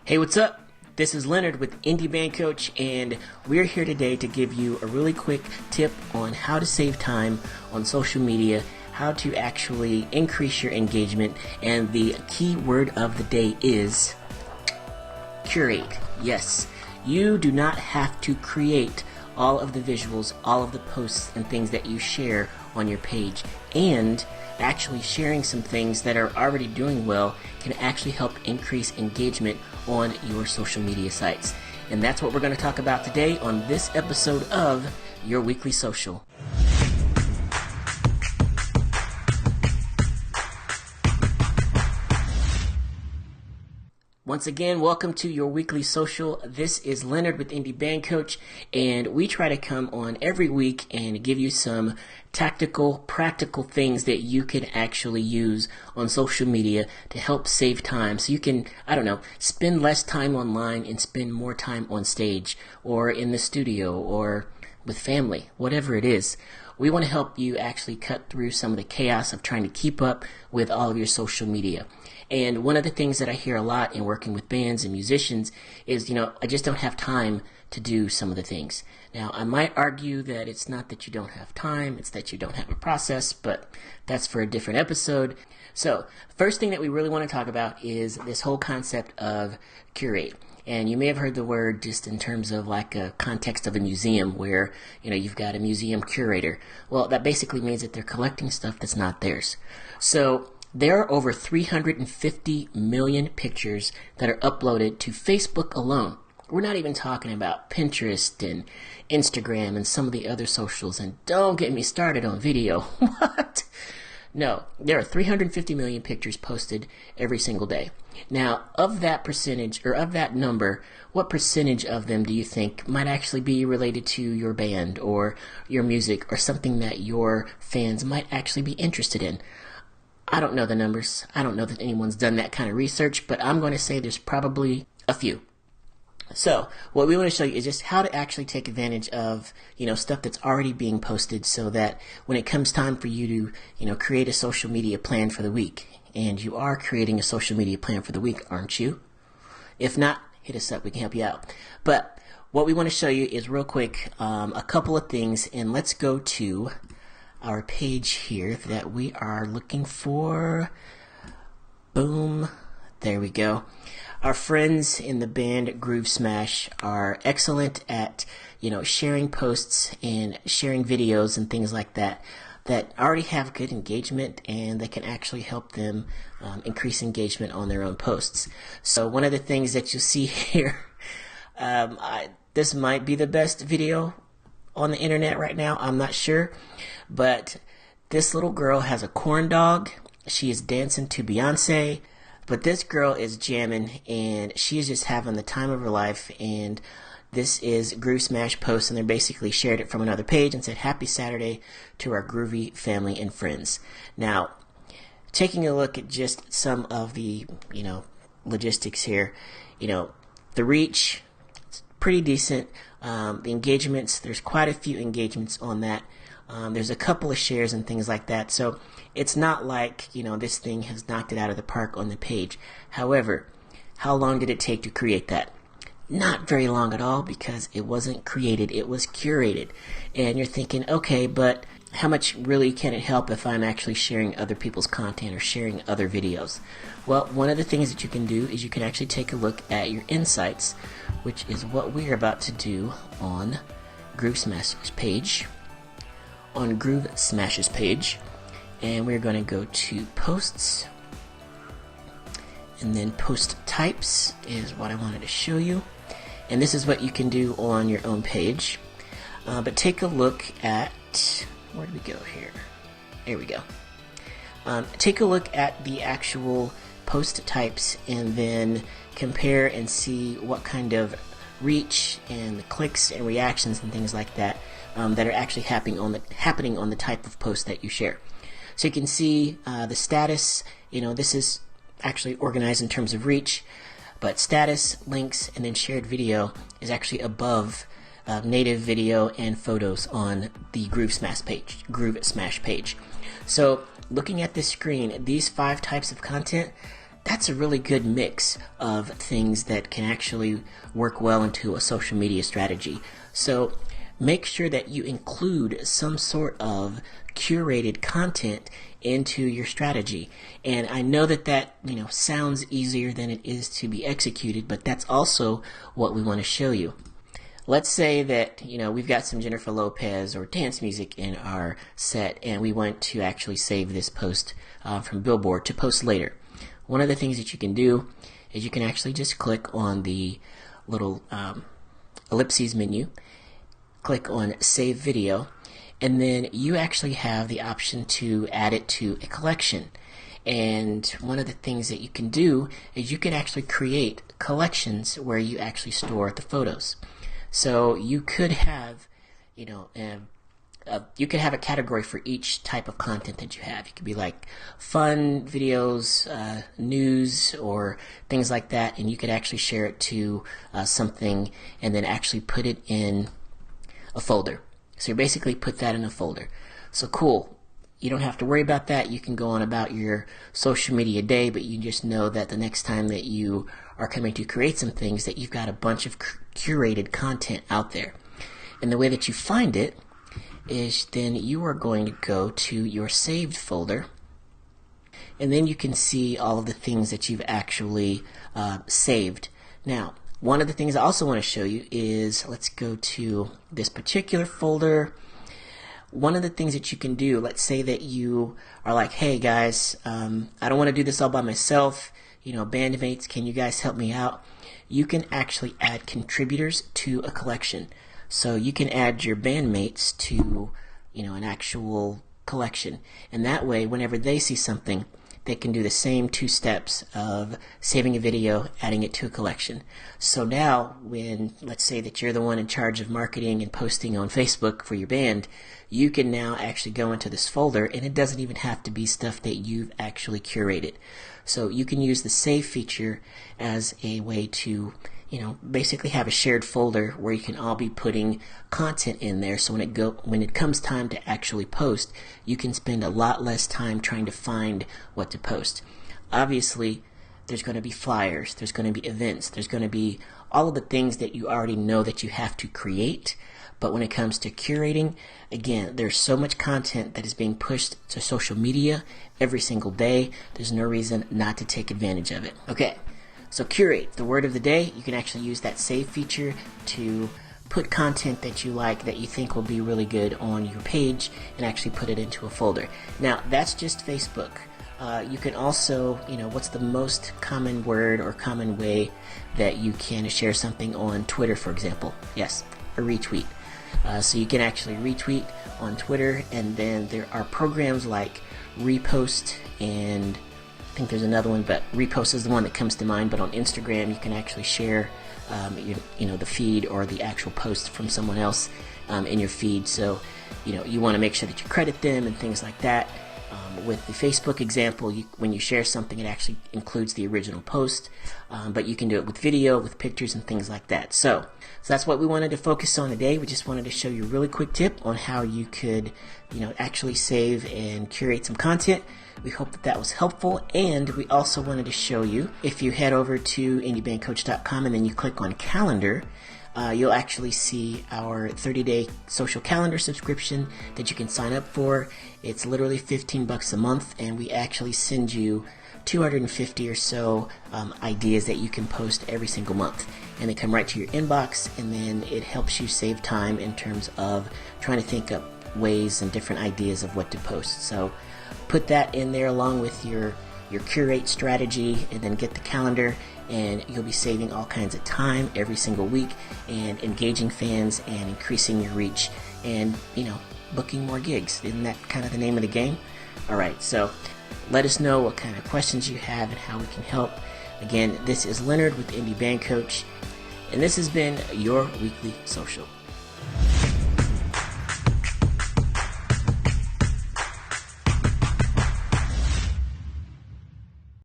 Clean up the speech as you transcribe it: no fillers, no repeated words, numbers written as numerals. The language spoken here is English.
Hey, what's up? This is Leonard with Indie Band Coach, and we're here today to give you a really quick tip on how to save time on social media, how to actually increase your engagement, and the key word of the day is curate. Yes, you do not have to create all of the visuals, all of the posts and things that you share on your page, and actually sharing some things that are already doing well can actually help increase engagement on your social media sites. And that's what we're going to talk about today on this episode of Your Weekly Social. Once again, welcome to Your Weekly Social. This is Leonard with Indie Band Coach, and we try to come on every week and give you some tactical, practical things that you can actually use on social media to help save time so you can, spend less time online and spend more time on stage or in the studio or with family, whatever it is. We want to help you actually cut through some of the chaos of trying to keep up with all of your social media. And one of the things that I hear a lot in working with bands and musicians is, I just don't have time to do some of the things. Now, I might argue that it's not that you don't have time, it's that you don't have a process, but that's for a different episode. So, first thing that we really want to talk about is this whole concept of curate. And you may have heard the word just in terms of like a context of a museum where, you've got a museum curator. Well, that basically means that they're collecting stuff that's not theirs. So, there are over 350 million pictures that are uploaded to Facebook alone. We're not even talking about Pinterest and Instagram and some of the other socials. And don't get me started on video. What? No, there are 350 million pictures posted every single day. Now, of that percentage, or of that number, what percentage of them do you think might actually be related to your band or your music or something that your fans might actually be interested in? I don't know the numbers. I don't know that anyone's done that kind of research, but I'm going to say there's probably a few. So, what we want to show you is just how to actually take advantage of, stuff that's already being posted so that when it comes time for you to, create a social media plan for the week, and you are creating a social media plan for the week, aren't you? If not, hit us up. We can help you out. But what we want to show you is real quick, a couple of things, and let's go to our page here that we are looking for. Boom. There we go. Our friends in the band Groove Smash are excellent at, sharing posts and sharing videos and things like that already have good engagement and that can actually help them increase engagement on their own posts. So one of the things that you see here, this might be the best video on the internet right now, I'm not sure, but this little girl has a corn dog. She is dancing to Beyonce, but this girl is jamming and she is just having the time of her life. And this is Groove Smash post, and they basically shared it from another page and said, "Happy Saturday to our groovy family and friends." Now, taking a look at just some of the, logistics here, the reach, it's pretty decent. The engagements, there's quite a few engagements on that. There's a couple of shares and things like that. So it's not like, this thing has knocked it out of the park on the page. However, how long did it take to create that? Not very long at all, because it wasn't created, it was curated. And you're thinking, okay, but how much really can it help if I'm actually sharing other people's content or sharing other videos? Well, one of the things that you can do is you can actually take a look at your insights, which is what we're about to do on Groove Smash's page. And we're going to go to posts, and then post types is what I wanted to show you. And this is what you can do on your own page. But take a look at, where did we go here? There we go. Take a look at the actual post types and then compare and see what kind of reach and clicks and reactions and things like that that are actually happening on the type of post that you share. So you can see the status. This is actually organized in terms of reach, but status, links, and then shared video is actually above native video and photos on the Groove Smash page. So looking at this screen, these 5 types of content, that's a really good mix of things that can actually work well into a social media strategy. So make sure that you include some sort of curated content into your strategy. And I know that sounds easier than it is to be executed, but that's also what we want to show you. Let's say that we've got some Jennifer Lopez or dance music in our set, and we want to actually save this post from Billboard to post later. One of the things that you can do is you can actually just click on the little ellipses menu, click on Save Video, and then you actually have the option to add it to a collection. And one of the things that you can do is you can actually create collections where you actually store the photos. So you could have, you could have a category for each type of content that you have. It could be like fun videos, news, or things like that, and you could actually share it to something and then actually put it in a folder. So you basically put that in a folder. So cool. You don't have to worry about that. You can go on about your social media day, but you just know that the next time that you are coming to create some things, that you've got a bunch of curated content out there. And the way that you find it is then you are going to go to your saved folder, and then you can see all of the things that you've actually saved. Now, one of the things I also want to show you is, let's go to this particular folder. One of the things that you can do, let's say that you are like, hey guys, I don't want to do this all by myself, bandmates, can you guys help me out? You can actually add contributors to a collection. So you can add your bandmates to, an actual collection. And that way, whenever they see something, they can do the same 2 steps of saving a video, adding it to a collection. So now, when, let's say that you're the one in charge of marketing and posting on Facebook for your band, you can now actually go into this folder, and it doesn't even have to be stuff that you've actually curated. So you can use the save feature as a way to basically have a shared folder where you can all be putting content in there, so when it comes time to actually post, you can spend a lot less time trying to find what to post. Obviously, there's going to be flyers, there's going to be events, there's going to be all of the things that you already know that you have to create. But when it comes to curating, again, there's so much content that is being pushed to social media every single day. There's no reason not to take advantage of it. Okay. So curate, the word of the day. You can actually use that save feature to put content that you like, that you think will be really good on your page, and actually put it into a folder. Now, that's just Facebook. You can also, what's the most common word or common way that you can share something on Twitter, for example? Yes, a retweet. So you can actually retweet on Twitter, and then there are programs like Repost, and I think there's another one, but Repost is the one that comes to mind. But on Instagram, you can actually share the feed or the actual post from someone else in your feed. So you want to make sure that you credit them and things like that. With the Facebook example, when you share something, it actually includes the original post, but you can do it with video, with pictures, and things like that. So that's what we wanted to focus on today. We just wanted to show you a really quick tip on how you could actually save and curate some content. We hope that was helpful, and we also wanted to show you, if you head over to indiebandcoach.com and then you click on calendar, you'll actually see our 30-day social calendar subscription that you can sign up for. It's literally $15 a month, and we actually send you 250 or so ideas that you can post every single month, and they come right to your inbox, and then it helps you save time in terms of trying to think up ways and different ideas of what to post. So put that in there along with your curate strategy, and then get the calendar, and you'll be saving all kinds of time every single week, and engaging fans and increasing your reach, and booking more gigs. Isn't that kind of the name of the game? Alright, so let us know what kind of questions you have and how we can help. Again, this is Leonard with Indie Band Coach, and this has been your weekly social.